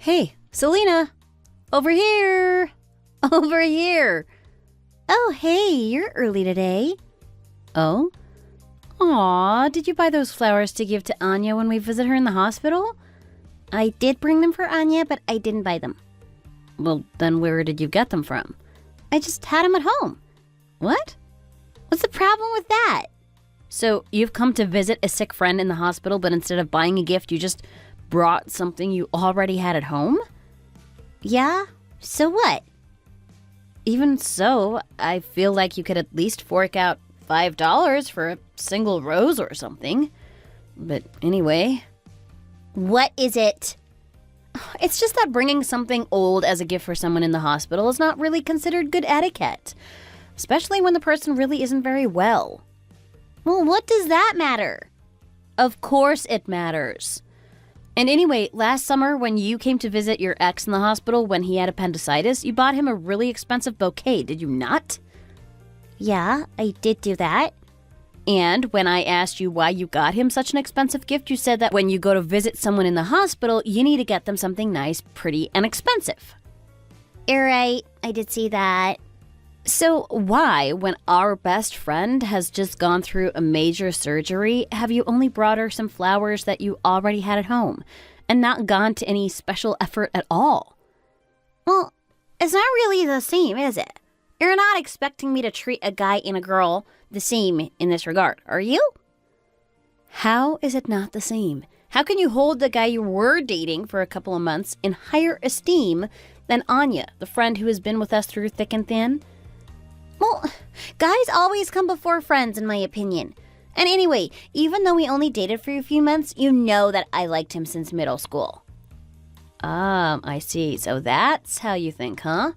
Hey, Selena! Over here! Over here! Oh, hey, you're early today. Oh? Aw, did you buy those flowers to give to Anya when we visit her in the hospital? I did bring them for Anya, but I didn't buy them. Well, then where did you get them from? I just had them at home. What? What's the problem with that? So you've come to visit a sick friend in the hospital, but instead of buying a gift, you just brought something you already had at home? Yeah? So what? Even so, I feel like you could at least fork out $5 for a single rose or something. But anyway. What is it? It's just that bringing something old as a gift for someone in the hospital is not really considered good etiquette. Especially when the person really isn't very well. Well, what does that matter? Of course it matters. And anyway, last summer when you came to visit your ex in the hospital when he had appendicitis, you bought him a really expensive bouquet, did you not? Yeah, I did do that. And when I asked you why you got him such an expensive gift, you said that when you go to visit someone in the hospital, you need to get them something nice, pretty, and expensive. You're right, I did see that. So why, when our best friend has just gone through a major surgery, have you only brought her some flowers that you already had at home, and not gone to any special effort at all? Well, it's not really the same, is it? You're not expecting me to treat a guy and a girl the same in this regard, are you? How is it not the same? How can you hold the guy you were dating for a couple of months in higher esteem than Anya, the friend who has been with us through thick and thin? Well, guys always come before friends, in my opinion. And anyway, even though we only dated for a few months, you know that I liked him since middle school. I see. So that's how you think, huh?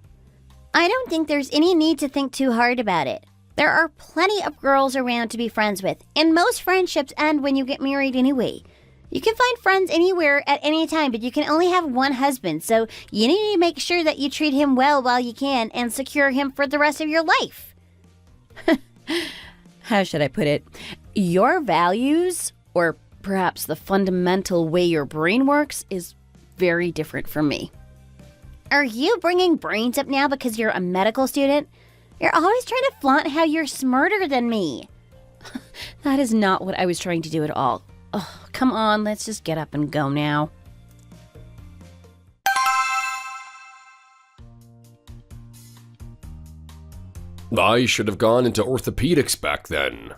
I don't think there's any need to think too hard about it. There are plenty of girls around to be friends with, and most friendships end when you get married anyway. You can find friends anywhere at any time, but you can only have one husband, so you need to make sure that you treat him well while you can and secure him for the rest of your life. How should I put it? Your values, or perhaps the fundamental way your brain works, is very different from me. Are you bringing brains up now because you're a medical student? You're always trying to flaunt how you're smarter than me. That is not what I was trying to do at all. Oh, come on, let's just get up and go now. I should have gone into orthopedics back then.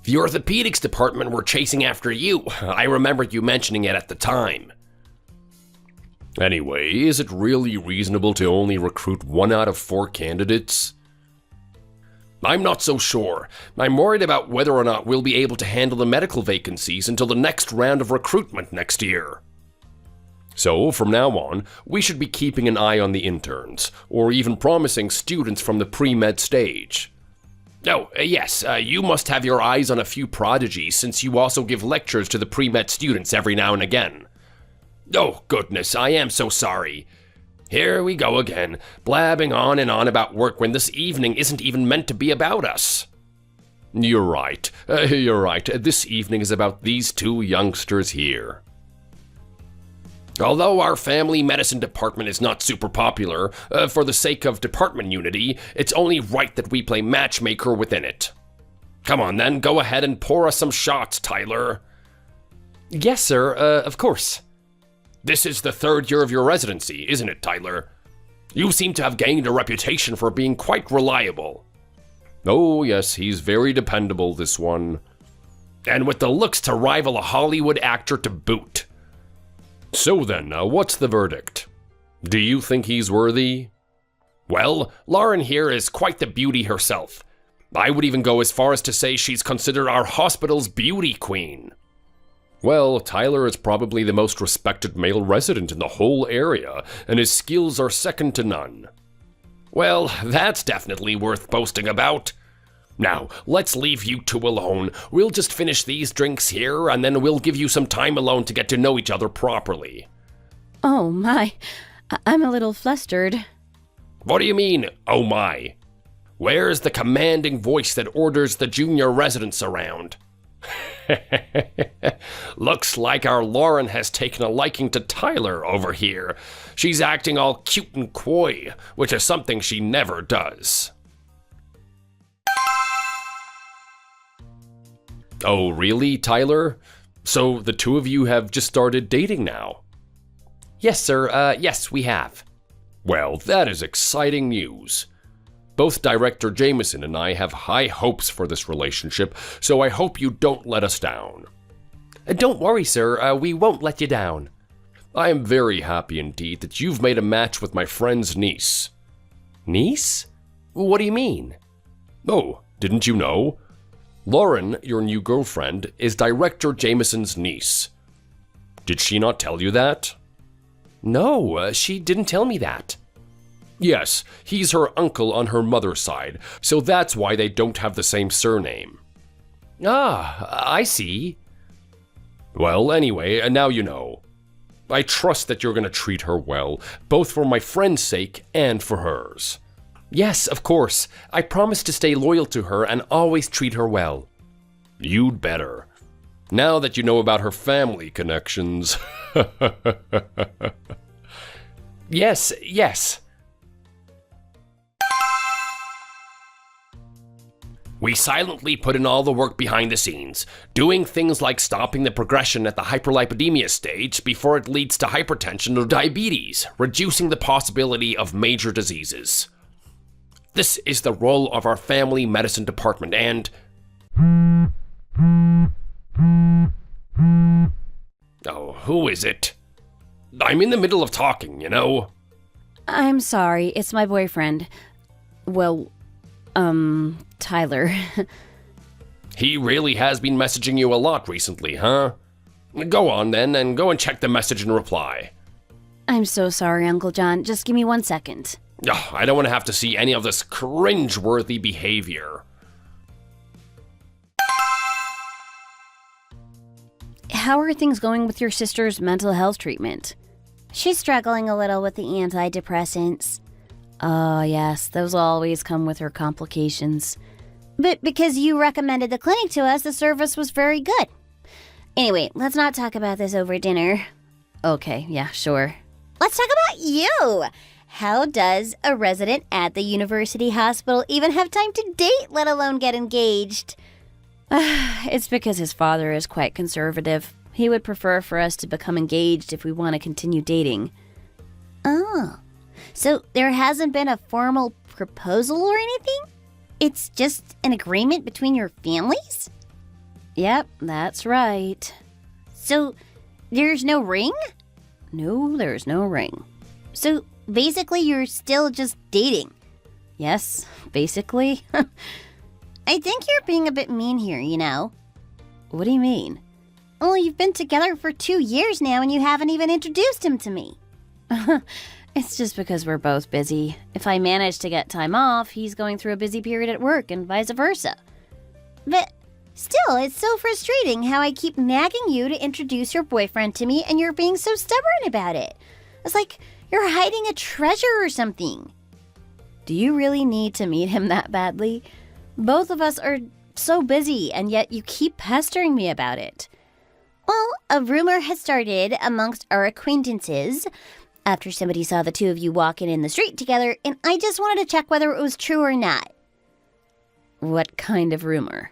The orthopedics department were chasing after you. I remember you mentioning it at the time. Anyway, is it really reasonable to only recruit 1 out of 4 candidates? I'm not so sure. I'm worried about whether or not we'll be able to handle the medical vacancies until the next round of recruitment next year. So, from now on, we should be keeping an eye on the interns, or even promising students from the pre-med stage. Oh, yes, you must have your eyes on a few prodigies since you also give lectures to the pre-med students every now and again. Oh, goodness, I am so sorry. Here we go again, blabbing on and on about work when this evening isn't even meant to be about us. You're right. This evening is about these 2 youngsters here. Although our family medicine department is not super popular, for the sake of department unity, it's only right that we play matchmaker within it. Come on then, go ahead and pour us some shots, Tyler. Yes, sir, of course. This is the 3rd year of your residency, isn't it, Tyler? You seem to have gained a reputation for being quite reliable. Oh, yes, he's very dependable, this one. And with the looks to rival a Hollywood actor to boot. So then, what's the verdict? Do you think he's worthy? Well, Lauren here is quite the beauty herself. I would even go as far as to say she's considered our hospital's beauty queen. Well, Tyler is probably the most respected male resident in the whole area, and his skills are second to none. Well, that's definitely worth boasting about. Now, let's leave you 2 alone. We'll just finish these drinks here, and then we'll give you some time alone to get to know each other properly. Oh my, I'm a little flustered. What do you mean, oh my? Where's the commanding voice that orders the junior residents around? Looks like our Lauren has taken a liking to Tyler over here. She's acting all cute and coy, which is something she never does. Oh, really, Tyler? So the two of you have just started dating now? Yes, sir. Yes, we have. Well, that is exciting news. Both Director Jameson and I have high hopes for this relationship, so I hope you don't let us down. Don't worry, sir. We won't let you down. I am very happy indeed that you've made a match with my friend's niece. Niece? What do you mean? Oh, didn't you know? Lauren, your new girlfriend, is Director Jameson's niece. Did she not tell you that? No, she didn't tell me that. Yes, he's her uncle on her mother's side, so that's why they don't have the same surname. Ah, I see. Well, anyway, now you know. I trust that you're going to treat her well, both for my friend's sake and for hers. Yes, of course. I promise to stay loyal to her and always treat her well. You'd better. Now that you know about her family connections. Yes. We silently put in all the work behind the scenes, doing things like stopping the progression at the hyperlipidemia stage before it leads to hypertension or diabetes, reducing the possibility of major diseases. This is the role of our family medicine department, and... Oh, who is it? I'm in the middle of talking, you know? I'm sorry, it's my boyfriend. Well, Tyler. He really has been messaging you a lot recently, huh? Go on then, and go and check the message and reply. I'm so sorry, Uncle John. Just give me 1 second. Ugh, I don't want to have to see any of this cringe-worthy behavior. How are things going with your sister's mental health treatment? She's struggling a little with the antidepressants. Oh, yes, those always come with her complications. But because you recommended the clinic to us, the service was very good. Anyway, let's not talk about this over dinner. Okay, yeah, sure. Let's talk about you. How does a resident at the university hospital even have time to date, let alone get engaged? It's because his father is quite conservative. He would prefer for us to become engaged if we want to continue dating. Oh, so there hasn't been a formal proposal or anything? It's just an agreement between your families? Yep, that's right. So there's no ring? No, there's no ring. So basically you're still just dating? Yes, basically. I think you're being a bit mean here, you know. What do you mean? Well, you've been together for 2 years now and you haven't even introduced him to me. It's just because we're both busy. If I manage to get time off, he's going through a busy period at work and vice versa. But still, it's so frustrating how I keep nagging you to introduce your boyfriend to me and you're being so stubborn about it. It's like you're hiding a treasure or something. Do you really need to meet him that badly? Both of us are so busy, and yet you keep pestering me about it. Well, a rumor has started amongst our acquaintances after somebody saw the two of you walking in the street together, and I just wanted to check whether it was true or not. What kind of rumor?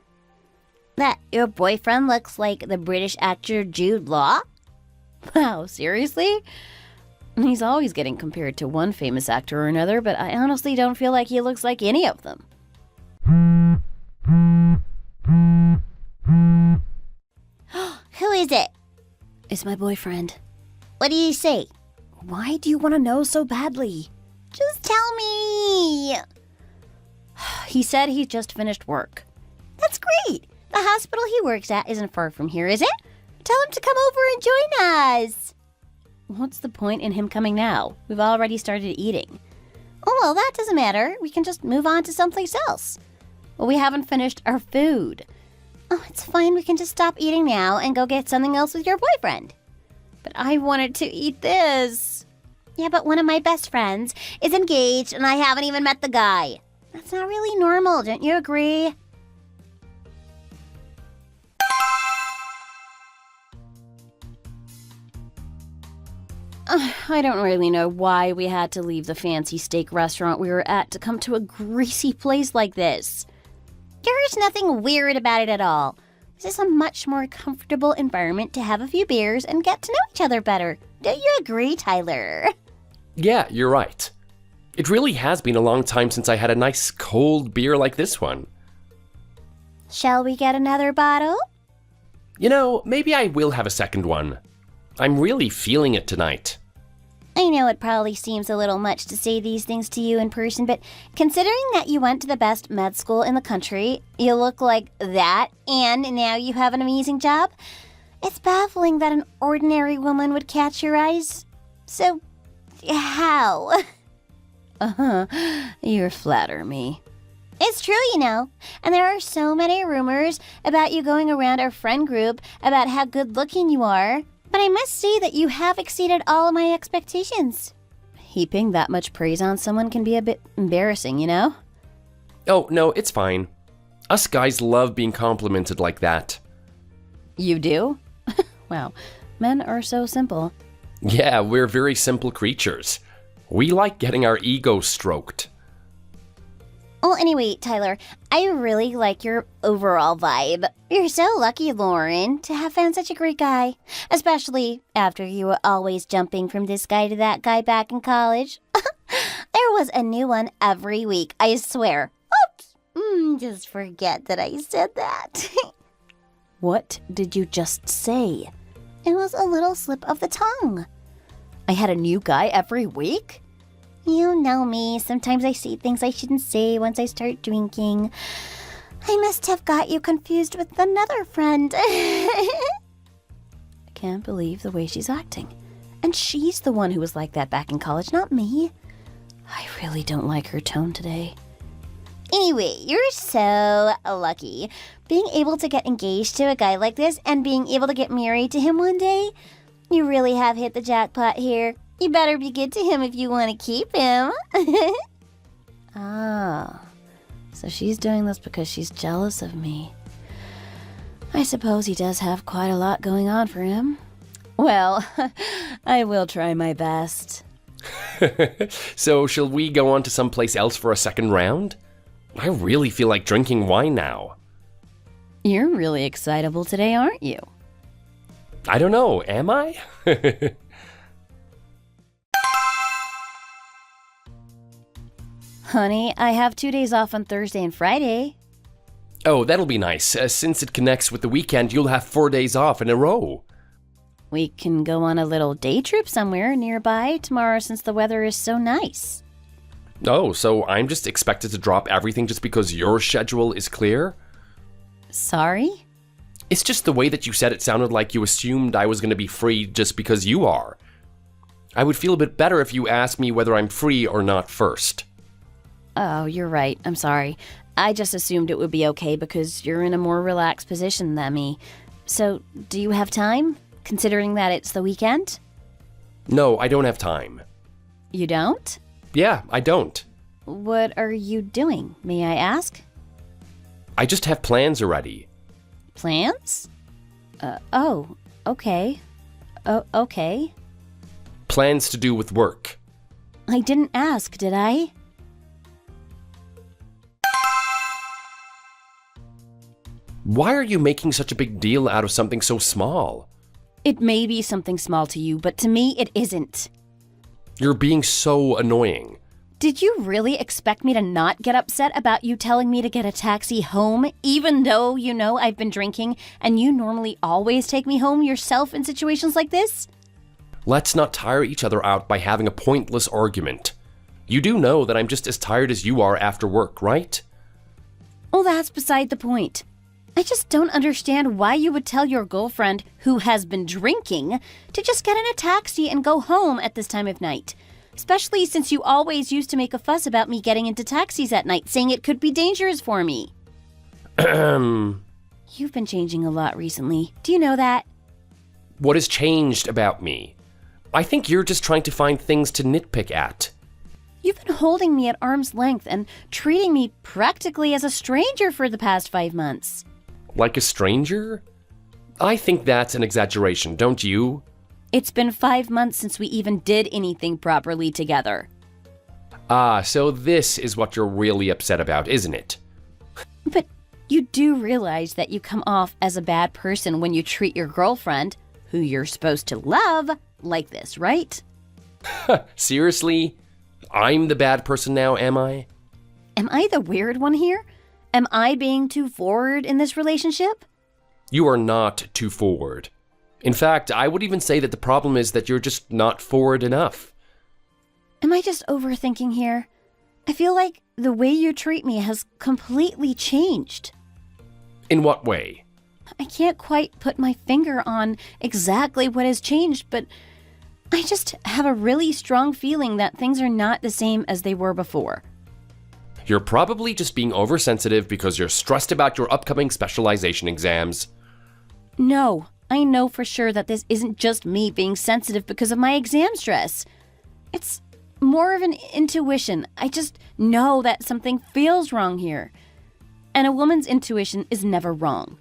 That your boyfriend looks like the British actor Jude Law? Wow, seriously? He's always getting compared to one famous actor or another, but I honestly don't feel like he looks like any of them. Who is it? It's my boyfriend. What did he say? Why do you want to know so badly? Just tell me. He said he just finished work. That's great. The hospital he works at isn't far from here, is it? Tell him to come over and join us. What's the point in him coming now? We've already started eating. Oh, well, that doesn't matter. We can just move on to someplace else. Well, we haven't finished our food. Oh, it's fine. We can just stop eating now and go get something else with your boyfriend. But I wanted to eat this. Yeah, but one of my best friends is engaged and I haven't even met the guy. That's not really normal, don't you agree? I don't really know why we had to leave the fancy steak restaurant we were at to come to a greasy place like this. There's nothing weird about it at all. This is a much more comfortable environment to have a few beers and get to know each other better. Don't you agree, Tyler? Yeah, you're right. It really has been a long time since I had a nice cold beer like this one. Shall we get another bottle? You know, maybe I will have a second one. I'm really feeling it tonight. I know it probably seems a little much to say these things to you in person, but considering that you went to the best med school in the country, you look like that, and now you have an amazing job, it's baffling that an ordinary woman would catch your eyes. So, how? You flatter me. It's true, you know. And there are so many rumors about you going around our friend group about how good looking you are. But I must say that you have exceeded all of my expectations. Heaping that much praise on someone can be a bit embarrassing, you know? Oh, no, it's fine. Us guys love being complimented like that. You do? Wow, men are so simple. Yeah, we're very simple creatures. We like getting our ego stroked. Well, anyway, Tyler, I really like your overall vibe. You're so lucky, Lauren, to have found such a great guy. Especially after you were always jumping from this guy to that guy back in college. There was a new one every week, I swear. Oops! Just forget that I said that. What did you just say? It was a little slip of the tongue. I had a new guy every week? You know me. Sometimes I say things I shouldn't say once I start drinking. I must have got you confused with another friend. I can't believe the way she's acting. And she's the one who was like that back in college, not me. I really don't like her tone today. Anyway, you're so lucky. Being able to get engaged to a guy like this and being able to get married to him one day, you really have hit the jackpot here. You better be good to him if you want to keep him. Ah, so she's doing this because she's jealous of me. I suppose he does have quite a lot going on for him. Well, I will try my best. So, shall we go on to someplace else for a second round? I really feel like drinking wine now. You're really excitable today, aren't you? I don't know, am I? Honey, I have 2 days off on Thursday and Friday. Oh, that'll be nice. Since it connects with the weekend, you'll have 4 days off in a row. We can go on a little day trip somewhere nearby tomorrow since the weather is so nice. Oh, so I'm just expected to drop everything just because your schedule is clear? Sorry? It's just the way that you said it sounded like you assumed I was going to be free just because you are. I would feel a bit better if you asked me whether I'm free or not first. Oh, you're right. I'm sorry. I just assumed it would be okay because you're in a more relaxed position than me. So, do you have time, considering that it's the weekend? No, I don't have time. You don't? Yeah, I don't. What are you doing, may I ask? I just have plans already. Plans? Oh, okay. Okay. Plans to do with work. I didn't ask, did I? Why are you making such a big deal out of something so small? It may be something small to you, but to me it isn't. You're being so annoying. Did you really expect me to not get upset about you telling me to get a taxi home, even though you know I've been drinking and you normally always take me home yourself in situations like this? Let's not tire each other out by having a pointless argument. You do know that I'm just as tired as you are after work, right? Well, that's beside the point. I just don't understand why you would tell your girlfriend, who has been drinking, to just get in a taxi and go home at this time of night. Especially since you always used to make a fuss about me getting into taxis at night, saying it could be dangerous for me. You've been changing a lot recently. Do you know that? What has changed about me? I think you're just trying to find things to nitpick at. You've been holding me at arm's length and treating me practically as a stranger for the past 5 months. Like a stranger? I think that's an exaggeration, don't you? It's been 5 months since we even did anything properly together. Ah, so this is what you're really upset about, isn't it? But you do realize that you come off as a bad person when you treat your girlfriend, who you're supposed to love, like this, right? Seriously? I'm the bad person now, am I? Am I the weird one here? Am I being too forward in this relationship? You are not too forward. In fact, I would even say that the problem is that you're just not forward enough. Am I just overthinking here? I feel like the way you treat me has completely changed. In what way? I can't quite put my finger on exactly what has changed, but I just have a really strong feeling that things are not the same as they were before. You're probably just being oversensitive because you're stressed about your upcoming specialization exams. No, I know for sure that this isn't just me being sensitive because of my exam stress. It's more of an intuition. I just know that something feels wrong here. And a woman's intuition is never wrong.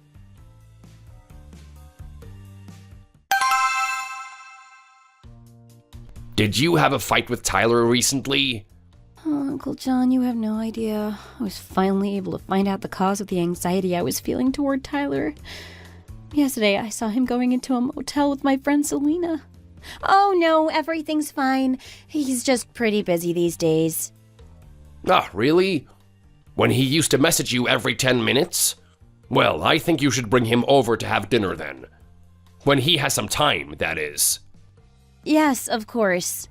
Did you have a fight with Tyler recently? Oh, Uncle John, you have no idea. I was finally able to find out the cause of the anxiety I was feeling toward Tyler. Yesterday, I saw him going into a motel with my friend Selena. Oh no, everything's fine. He's just pretty busy these days. Ah, really? When he used to message you every 10 minutes? Well, I think you should bring him over to have dinner then. When he has some time, that is. Yes, of course.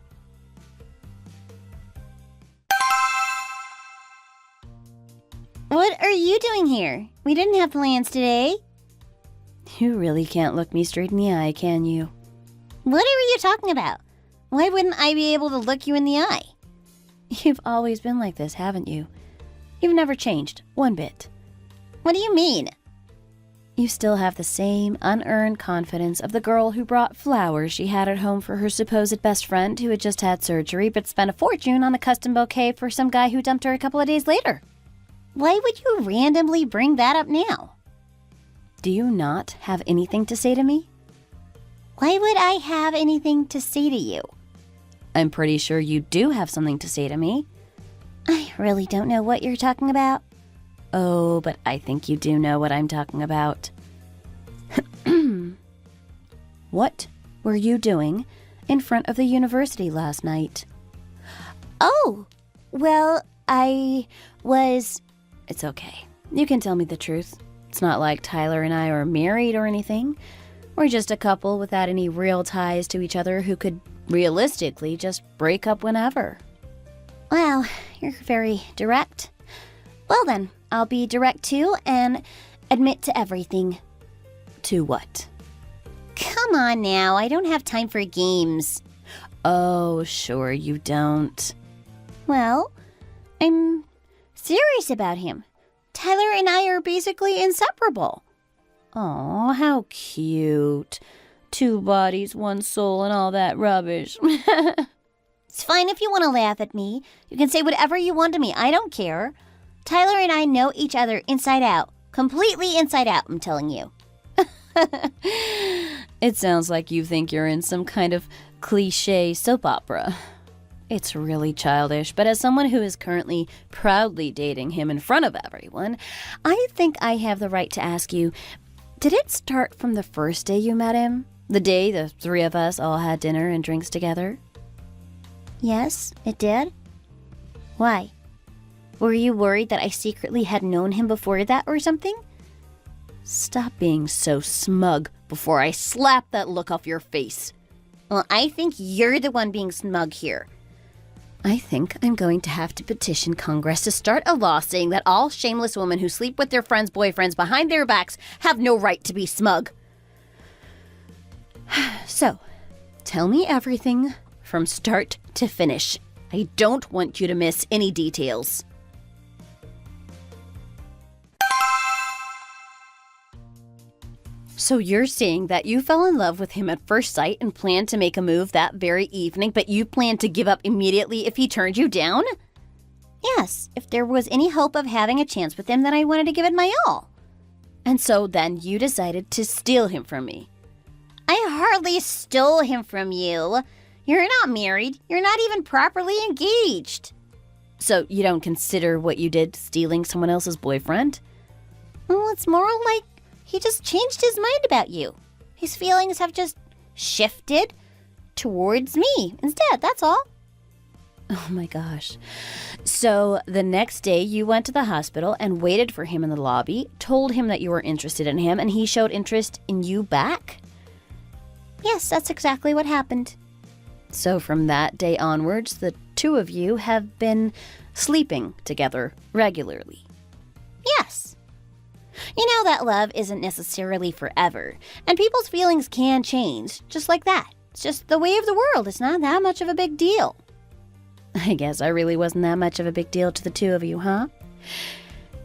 What are you doing here? We didn't have plans today. You really can't look me straight in the eye, can you? What are you talking about? Why wouldn't I be able to look you in the eye? You've always been like this, haven't you? You've never changed, one bit. What do you mean? You still have the same unearned confidence of the girl who brought flowers she had at home for her supposed best friend who had just had surgery but spent a fortune on a custom bouquet for some guy who dumped her a couple of days later. Why would you randomly bring that up now? Do you not have anything to say to me? Why would I have anything to say to you? I'm pretty sure you do have something to say to me. I really don't know what you're talking about. Oh, but I think you do know what I'm talking about. What were you doing in front of the university last night? Oh, well, I was... It's okay. You can tell me the truth. It's not like Tyler and I are married or anything. We're just a couple without any real ties to each other who could realistically just break up whenever. Well, you're very direct. Well then, I'll be direct too and admit to everything. To what? Come on now, I don't have time for games. Oh, sure you don't. Well, I'm serious about him. Tyler and I are basically inseparable. Aw, how cute. 2 bodies, 1 soul, and all that rubbish. It's fine if you want to laugh at me. You can say whatever you want to me. I don't care. Tyler and I know each other inside out. Completely inside out, I'm telling you. It sounds like you think you're in some kind of cliche soap opera. It's really childish, but as someone who is currently proudly dating him in front of everyone, I think I have the right to ask you, did it start from the first day you met him? The day the 3 of us all had dinner and drinks together? Yes, it did. Why? Were you worried that I secretly had known him before that or something? Stop being so smug before I slap that look off your face. Well, I think you're the one being smug here. I think I'm going to have to petition Congress to start a law saying that all shameless women who sleep with their friends' boyfriends behind their backs have no right to be smug. So, tell me everything from start to finish. I don't want you to miss any details. So you're saying that you fell in love with him at first sight and planned to make a move that very evening, but you planned to give up immediately if he turned you down? Yes, if there was any hope of having a chance with him, then I wanted to give it my all. And so then you decided to steal him from me. I hardly stole him from you. You're not married. You're not even properly engaged. So you don't consider what you did stealing someone else's boyfriend? Well, it's more like he just changed his mind about you. His feelings have just shifted towards me instead, that's all. Oh my gosh. So the next day you went to the hospital and waited for him in the lobby, told him that you were interested in him, and he showed interest in you back? Yes, that's exactly what happened. So from that day onwards, the two of you have been sleeping together regularly. Yes. You know that love isn't necessarily forever, and people's feelings can change, just like that. It's just the way of the world. It's not that much of a big deal. I guess I really wasn't that much of a big deal to the two of you, huh?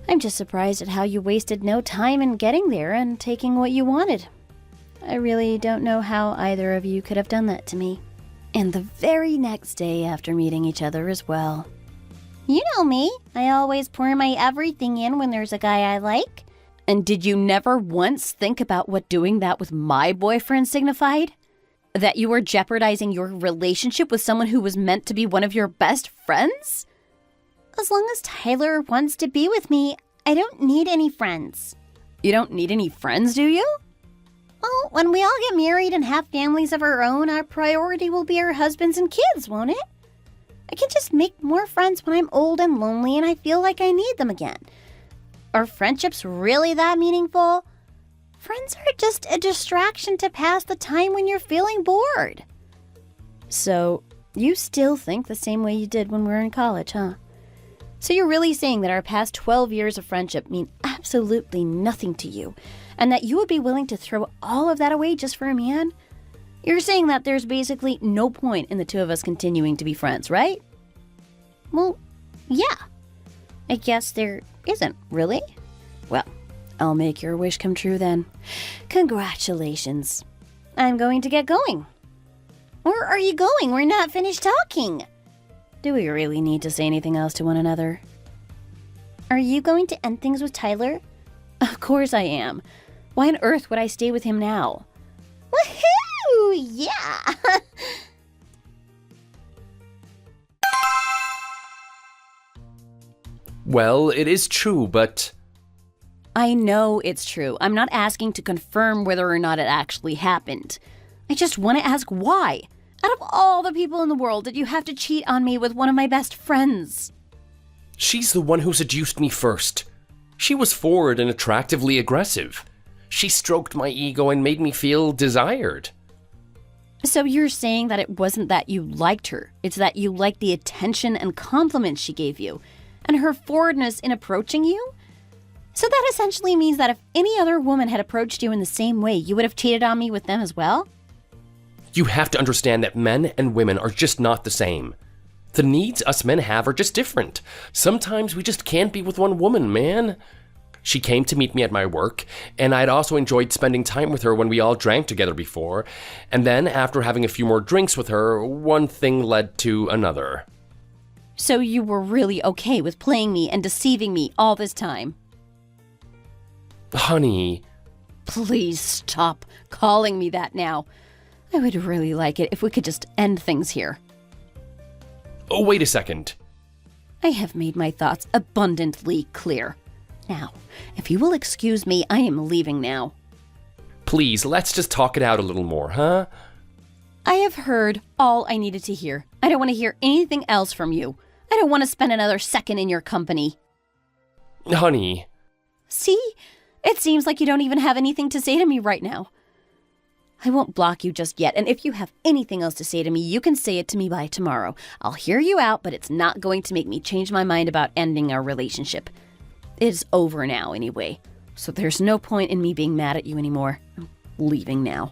I'm just surprised at how you wasted no time in getting there and taking what you wanted. I really don't know how either of you could have done that to me. And the very next day after meeting each other as well. You know me. I always pour my everything in when there's a guy I like. And did you never once think about what doing that with my boyfriend signified? That you were jeopardizing your relationship with someone who was meant to be one of your best friends? As long as Tyler wants to be with me, I don't need any friends. You don't need any friends, do you? Well, when we all get married and have families of our own, our priority will be our husbands and kids, won't it? I can just make more friends when I'm old and lonely and I feel like I need them again. Are friendships really that meaningful? Friends are just a distraction to pass the time when you're feeling bored. So, you still think the same way you did when we were in college, huh? So you're really saying that our past 12 years of friendship mean absolutely nothing to you, and that you would be willing to throw all of that away just for a man? You're saying that there's basically no point in the two of us continuing to be friends, right? Well, yeah. I guess there isn't, really. Well, I'll make your wish come true then. Congratulations. I'm going to get going. Where are you going? We're not finished talking. Do we really need to say anything else to one another? Are you going to end things with Tyler? Of course I am. Why on earth would I stay with him now? Woohoo! Yeah! Well, it is true, but... I know it's true. I'm not asking to confirm whether or not it actually happened. I just want to ask why. Out of all the people in the world, did you have to cheat on me with one of my best friends? She's the one who seduced me first. She was forward and attractively aggressive. She stroked my ego and made me feel desired. So you're saying that it wasn't that you liked her. It's that you liked the attention and compliments she gave you, and her forwardness in approaching you? So that essentially means that if any other woman had approached you in the same way, you would have cheated on me with them as well? You have to understand that men and women are just not the same. The needs us men have are just different. Sometimes we just can't be with one woman, man. She came to meet me at my work, and I'd also enjoyed spending time with her when we all drank together before. And then, after having a few more drinks with her, one thing led to another. So you were really okay with playing me and deceiving me all this time? Honey. Please stop calling me that now. I would really like it if we could just end things here. Oh, wait a second. I have made my thoughts abundantly clear. Now, if you will excuse me, I am leaving now. Please, let's just talk it out a little more, huh? I have heard all I needed to hear. I don't want to hear anything else from you. I don't want to spend another second in your company. Honey. See? It seems like you don't even have anything to say to me right now. I won't block you just yet, and if you have anything else to say to me, you can say it to me by tomorrow. I'll hear you out, but it's not going to make me change my mind about ending our relationship. It's over now, anyway, so there's no point in me being mad at you anymore. I'm leaving now.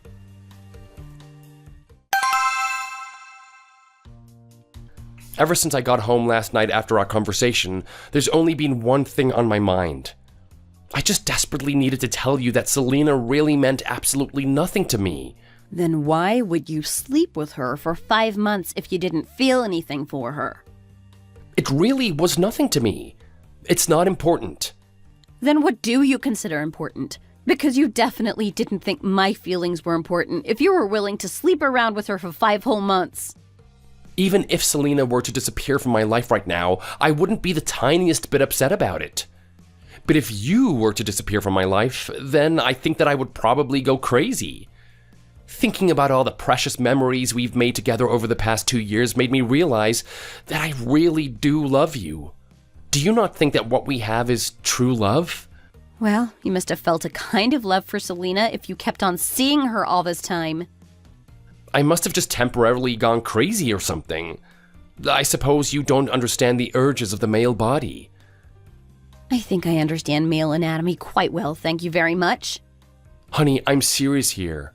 Ever since I got home last night after our conversation, there's only been one thing on my mind. I just desperately needed to tell you that Selena really meant absolutely nothing to me. Then why would you sleep with her for 5 months if you didn't feel anything for her? It really was nothing to me. It's not important. Then what do you consider important? Because you definitely didn't think my feelings were important if you were willing to sleep around with her for 5 whole months. Even if Selena were to disappear from my life right now, I wouldn't be the tiniest bit upset about it. But if you were to disappear from my life, then I think that I would probably go crazy. Thinking about all the precious memories we've made together over the past 2 years made me realize that I really do love you. Do you not think that what we have is true love? Well, you must have felt a kind of love for Selena if you kept on seeing her all this time. I must have just temporarily gone crazy or something. I suppose you don't understand the urges of the male body. I think I understand male anatomy quite well, thank you very much. Honey, I'm serious here.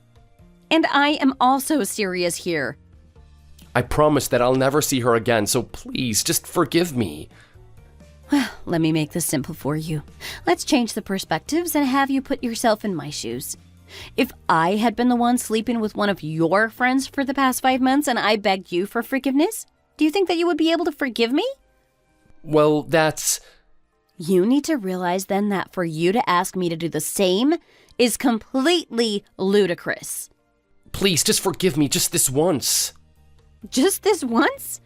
And I am also serious here. I promise that I'll never see her again, so please, just forgive me. Well, let me make this simple for you. Let's change the perspectives and have you put yourself in my shoes. If I had been the one sleeping with one of your friends for the past 5 months and I begged you for forgiveness, do you think that you would be able to forgive me? Well, that's... You need to realize then that for you to ask me to do the same is completely ludicrous. Please, just forgive me just this once. Just this once?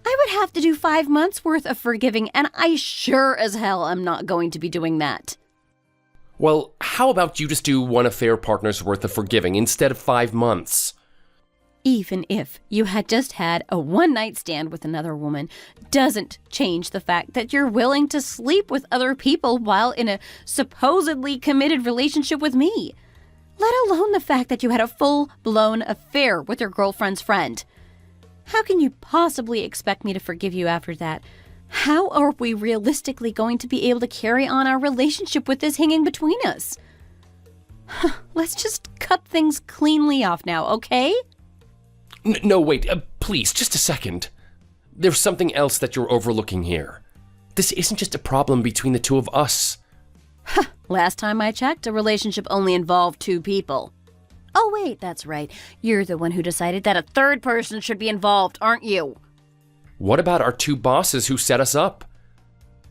I would have to do 5 months worth of forgiving, and I sure as hell am not going to be doing that. Well, how about you just do one affair partner's worth of forgiving instead of 5 months? Even if you had just had a one-night stand with another woman, doesn't change the fact that you're willing to sleep with other people while in a supposedly committed relationship with me. Let alone the fact that you had a full-blown affair with your girlfriend's friend. How can you possibly expect me to forgive you after that? How are we realistically going to be able to carry on our relationship with this hanging between us? Let's just cut things cleanly off now, okay? No, wait, please, just a second. There's something else that you're overlooking here. This isn't just a problem between the two of us. Last time I checked, a relationship only involved 2 people. Oh wait, that's right. You're the one who decided that a third person should be involved, aren't you? What about our 2 bosses who set us up?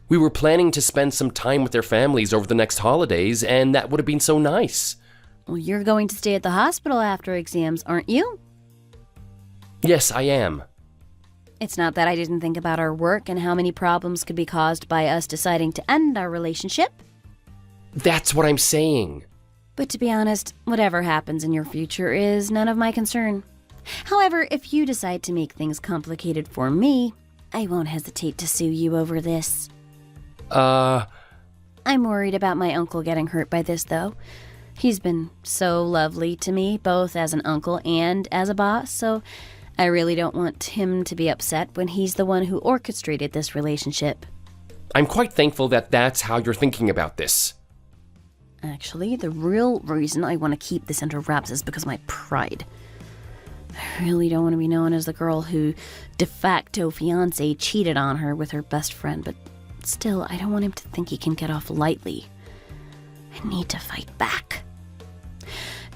We were planning to spend some time with their families over the next holidays, and that would have been so nice. Well, you're going to stay at the hospital after exams, aren't you? Yes, I am. It's not that I didn't think about our work and how many problems could be caused by us deciding to end our relationship. That's what I'm saying. But to be honest, whatever happens in your future is none of my concern. However, if you decide to make things complicated for me, I won't hesitate to sue you over this. I'm worried about my uncle getting hurt by this, though. He's been so lovely to me, both as an uncle and as a boss, so I really don't want him to be upset when he's the one who orchestrated this relationship. I'm quite thankful that that's how you're thinking about this. Actually, the real reason I want to keep this under wraps is because of my pride. I really don't want to be known as the girl who de facto fiance cheated on her with her best friend, but still, I don't want him to think he can get off lightly. I need to fight back.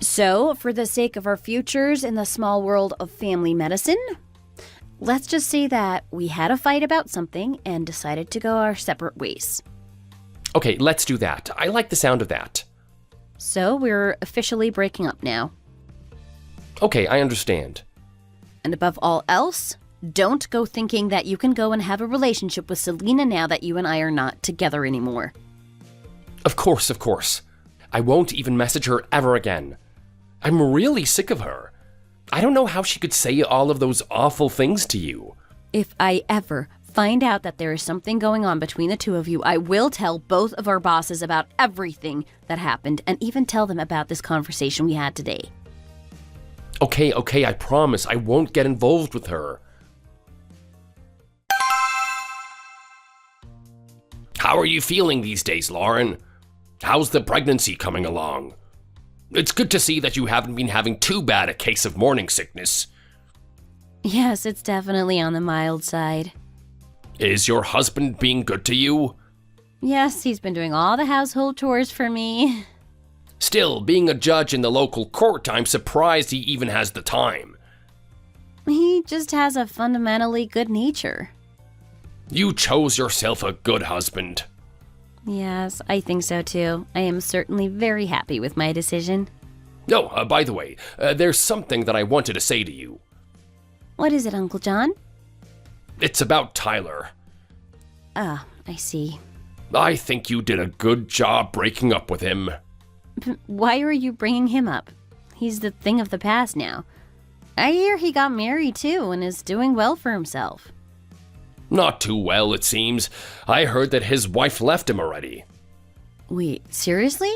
So, for the sake of our futures in the small world of family medicine, let's just say that we had a fight about something and decided to go our separate ways. Okay, let's do that. I like the sound of that. So, we're officially breaking up now. Okay, I understand. And above all else, don't go thinking that you can go and have a relationship with Selena now that you and I are not together anymore. Of course, of course. I won't even message her ever again. I'm really sick of her. I don't know how she could say all of those awful things to you. If I ever find out that there is something going on between the two of you, I will tell both of our bosses about everything that happened and even tell them about this conversation we had today. Okay, I promise I won't get involved with her. How are you feeling these days, Lauren? How's the pregnancy coming along? It's good to see that you haven't been having too bad a case of morning sickness. Yes, it's definitely on the mild side. Is your husband being good to you? Yes, he's been doing all the household chores for me. Still, being a judge in the local court, I'm surprised he even has the time. He just has a fundamentally good nature. You chose yourself a good husband. Yes, I think so too. I am certainly very happy with my decision. Oh, by the way, there's something that I wanted to say to you. What is it, Uncle John? It's about Tyler. Ah, I see. I think you did a good job breaking up with him. Why are you bringing him up? He's the thing of the past now. I hear he got married too and is doing well for himself. Not too well, it seems. I heard that his wife left him already. Wait, seriously?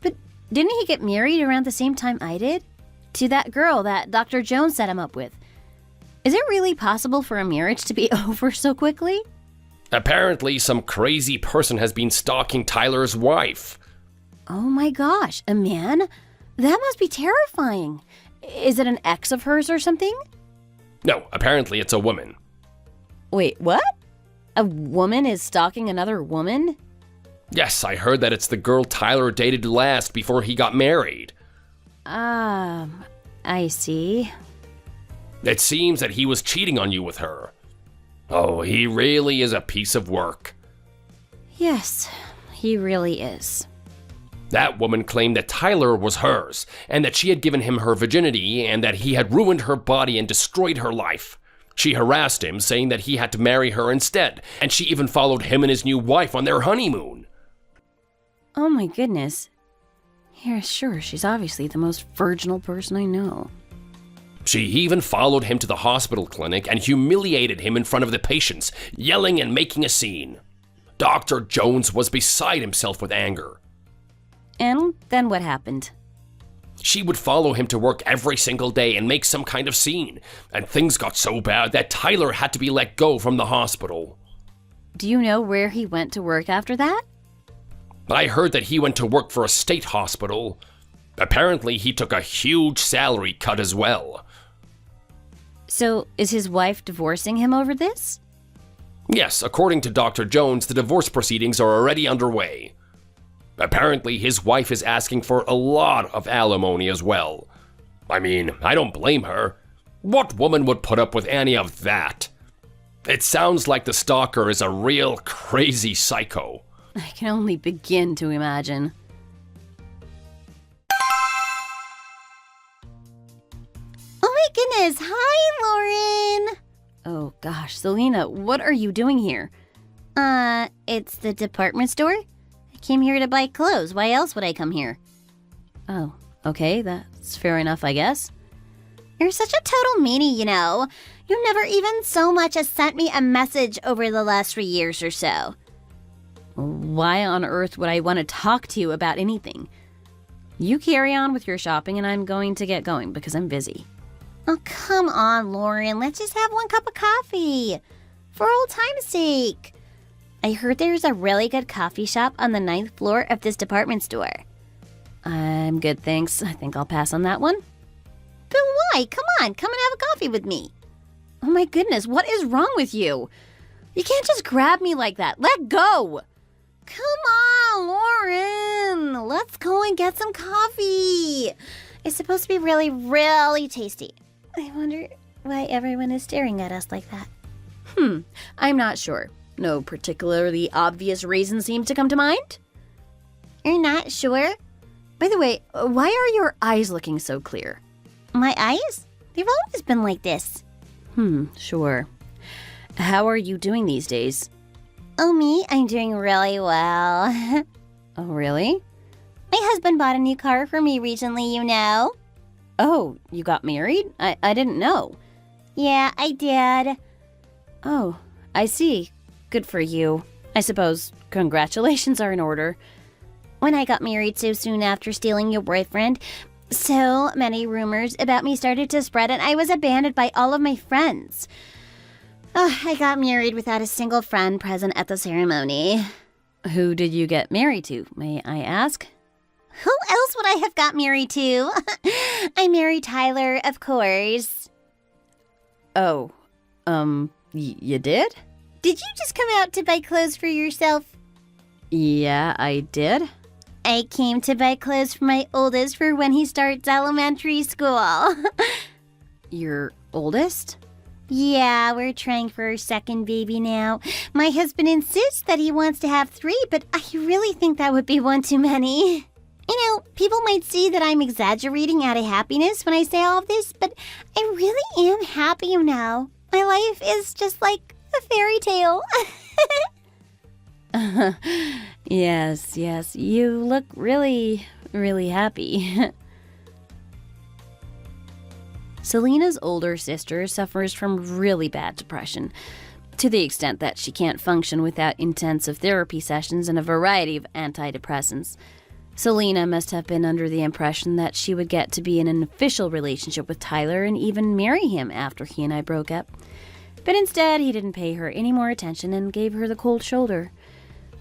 But didn't he get married around the same time I did? To that girl that Dr. Jones set him up with. Is it really possible for a marriage to be over so quickly? Apparently, some crazy person has been stalking Tyler's wife. Oh my gosh, a man? That must be terrifying. Is it an ex of hers or something? No, apparently it's a woman. Wait, what? A woman is stalking another woman? Yes, I heard that it's the girl Tyler dated last before he got married. I see. It seems that he was cheating on you with her. Oh, he really is a piece of work. Yes, he really is. That woman claimed that Tyler was hers, and that she had given him her virginity, and that he had ruined her body and destroyed her life. She harassed him, saying that he had to marry her instead, and she even followed him and his new wife on their honeymoon. Oh my goodness. Yeah, sure, she's obviously the most virginal person I know. She even followed him to the hospital clinic and humiliated him in front of the patients, yelling and making a scene. Dr. Jones was beside himself with anger. And then what happened? She would follow him to work every single day and make some kind of scene, and things got so bad that Tyler had to be let go from the hospital. Do you know where he went to work after that? I heard that he went to work for a state hospital. Apparently, he took a huge salary cut as well. So, is his wife divorcing him over this? Yes, according to Dr. Jones, the divorce proceedings are already underway. Apparently, his wife is asking for a lot of alimony as well. I mean, I don't blame her. What woman would put up with any of that? It sounds like the stalker is a real crazy psycho. I can only begin to imagine. Oh my goodness. Hi, Lauren. Oh gosh, Selena, what are you doing here? It's the department store. I came here to buy clothes. Why else would I come here? Oh, okay, that's fair enough, I guess. You're such a total meanie, you know. You never even so much as sent me a message over the last 3 years or so. Why on earth would I want to talk to you about anything? You carry on with your shopping and I'm going to get going because I'm busy. Oh, come on, Lauren. Let's just have one cup of coffee. For old time's sake. I heard there's a really good coffee shop on the 9th floor of this department store. I'm good, thanks. I think I'll pass on that one. But why? Come on, come and have a coffee with me. Oh my goodness, what is wrong with you? You can't just grab me like that. Let go! Come on, Lauren. Let's go and get some coffee. It's supposed to be really, really tasty. I wonder why everyone is staring at us like that. I'm not sure. No particularly obvious reason seems to come to mind. You're not sure? By the way, why are your eyes looking so clear? My eyes? They've always been like this. Sure. How are you doing these days? Oh, me? I'm doing really well. Oh, really? My husband bought a new car for me recently, you know. Oh, you got married? I didn't know. Yeah, I did. Oh, I see. Good for you. I suppose congratulations are in order. When I got married so soon after stealing your boyfriend, so many rumors about me started to spread and I was abandoned by all of my friends. I got married without a single friend present at the ceremony. Who did you get married to, may I ask? Who else would I have got married to? I married Tyler, of course. Oh, you did? Did you just come out to buy clothes for yourself? Yeah, I did. I came to buy clothes for my oldest for when he starts elementary school. Your oldest? Yeah, we're trying for our second baby now. My husband insists that he wants to have 3, but I really think that would be one too many. People might see that I'm exaggerating out of happiness when I say all of this, but I really am happy now. My life is just like a fairy tale. Yes, you look really, really happy. Selena's older sister suffers from really bad depression, to the extent that she can't function without intensive therapy sessions and a variety of antidepressants. Selena must have been under the impression that she would get to be in an official relationship with Tyler and even marry him after he and I broke up. But instead, he didn't pay her any more attention and gave her the cold shoulder.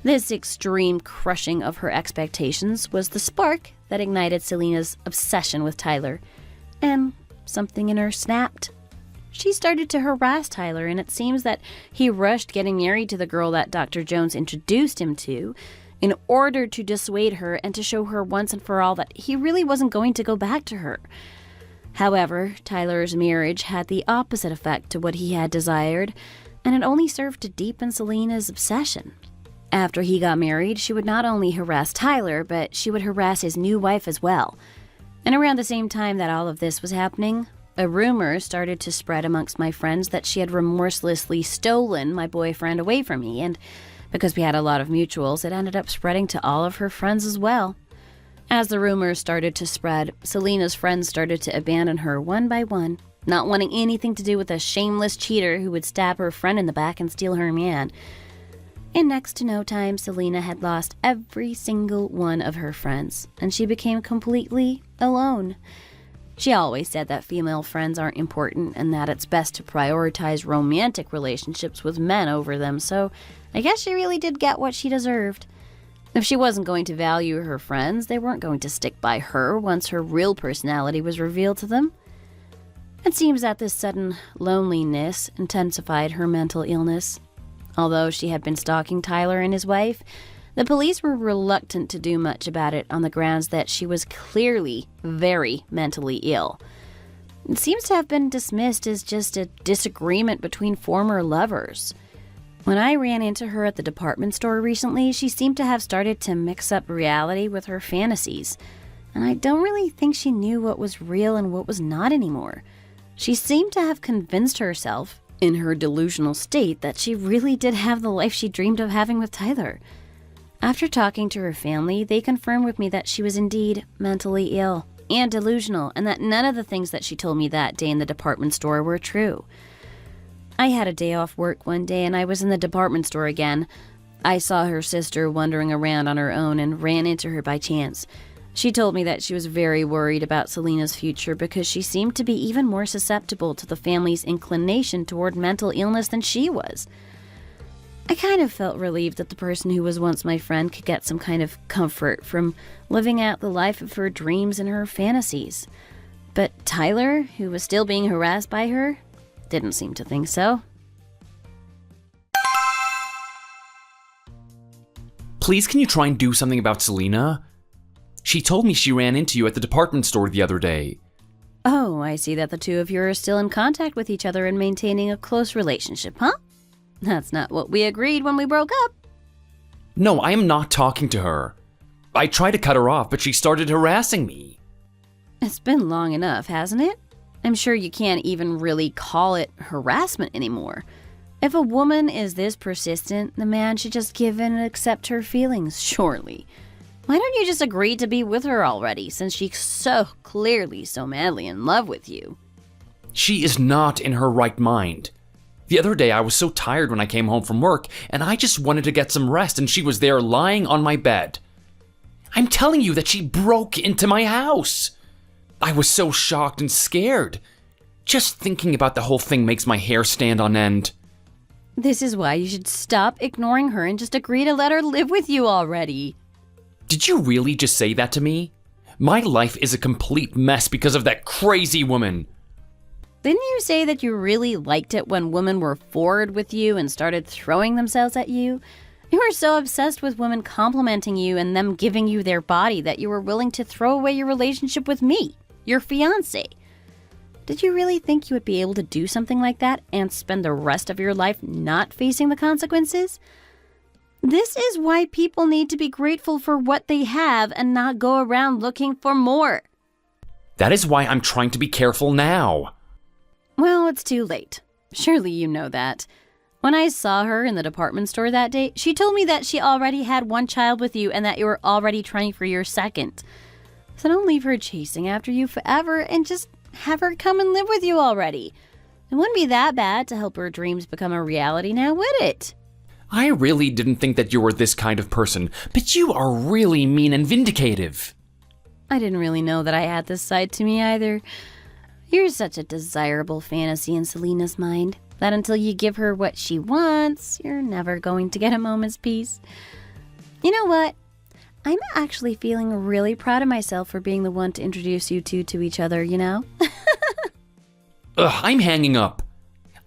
This extreme crushing of her expectations was the spark that ignited Selena's obsession with Tyler. And something in her snapped. She started to harass Tyler, and it seems that he rushed getting married to the girl that Dr. Jones introduced him to in order to dissuade her and to show her once and for all that he really wasn't going to go back to her. However, Tyler's marriage had the opposite effect to what he had desired, and it only served to deepen Selena's obsession. After he got married, she would not only harass Tyler, but she would harass his new wife as well. And around the same time that all of this was happening, a rumor started to spread amongst my friends that she had remorselessly stolen my boyfriend away from me, and because we had a lot of mutuals, it ended up spreading to all of her friends as well. As the rumors started to spread, Selena's friends started to abandon her one by one, not wanting anything to do with a shameless cheater who would stab her friend in the back and steal her man. In next to no time, Selena had lost every single one of her friends, and she became completely alone. She always said that female friends aren't important and that it's best to prioritize romantic relationships with men over them, so I guess she really did get what she deserved. If she wasn't going to value her friends, they weren't going to stick by her once her real personality was revealed to them. It seems that this sudden loneliness intensified her mental illness. Although she had been stalking Tyler and his wife, the police were reluctant to do much about it on the grounds that she was clearly very mentally ill. It seems to have been dismissed as just a disagreement between former lovers. When I ran into her at the department store recently, she seemed to have started to mix up reality with her fantasies, and I don't really think she knew what was real and what was not anymore. She seemed to have convinced herself, in her delusional state, that she really did have the life she dreamed of having with Tyler. After talking to her family, they confirmed with me that she was indeed mentally ill and delusional, and that none of the things that she told me that day in the department store were true. I had a day off work one day and I was in the department store again. I saw her sister wandering around on her own and ran into her by chance. She told me that she was very worried about Selena's future because she seemed to be even more susceptible to the family's inclination toward mental illness than she was. I kind of felt relieved that the person who was once my friend could get some kind of comfort from living out the life of her dreams and her fantasies. But Tyler, who was still being harassed by her, didn't seem to think so. Please, can you try and do something about Selena? She told me she ran into you at the department store the other day. Oh, I see that the two of you are still in contact with each other and maintaining a close relationship, huh? That's not what we agreed when we broke up. No, I am not talking to her. I tried to cut her off, but she started harassing me. It's been long enough, hasn't it? I'm sure you can't even really call it harassment anymore. If a woman is this persistent, the man should just give in and accept her feelings, surely. Why don't you just agree to be with her already, since she's so clearly so madly in love with you? She is not in her right mind. The other day I was so tired when I came home from work, and I just wanted to get some rest, and she was there lying on my bed. I'm telling you that she broke into my house. I was so shocked and scared. Just thinking about the whole thing makes my hair stand on end. This is why you should stop ignoring her and just agree to let her live with you already. Did you really just say that to me? My life is a complete mess because of that crazy woman. Didn't you say that you really liked it when women were forward with you and started throwing themselves at you? You were so obsessed with women complimenting you and them giving you their body that you were willing to throw away your relationship with me, your fiancé. Did you really think you would be able to do something like that and spend the rest of your life not facing the consequences? This is why people need to be grateful for what they have and not go around looking for more. That is why I'm trying to be careful now. Well, it's too late. Surely you know that. When I saw her in the department store that day, she told me that she already had one child with you and that you were already trying for your second. So don't leave her chasing after you forever and just have her come and live with you already. It wouldn't be that bad to help her dreams become a reality now, would it? I really didn't think that you were this kind of person, but you are really mean and vindicative. I didn't really know that I had this side to me either. You're such a desirable fantasy in Selena's mind that until you give her what she wants, you're never going to get a moment's peace. You know what? I'm actually feeling really proud of myself for being the one to introduce you two to each other, you know? Ugh, I'm hanging up.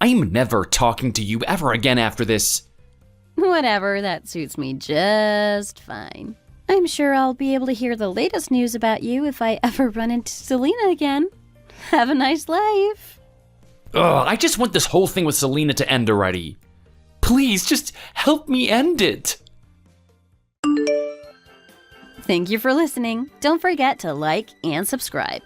I'm never talking to you ever again after this. Whatever, that suits me just fine. I'm sure I'll be able to hear the latest news about you if I ever run into Selena again. Have a nice life. Ugh, I just want this whole thing with Selena to end already. Please, just help me end it. Thank you for listening. Don't forget to like and subscribe.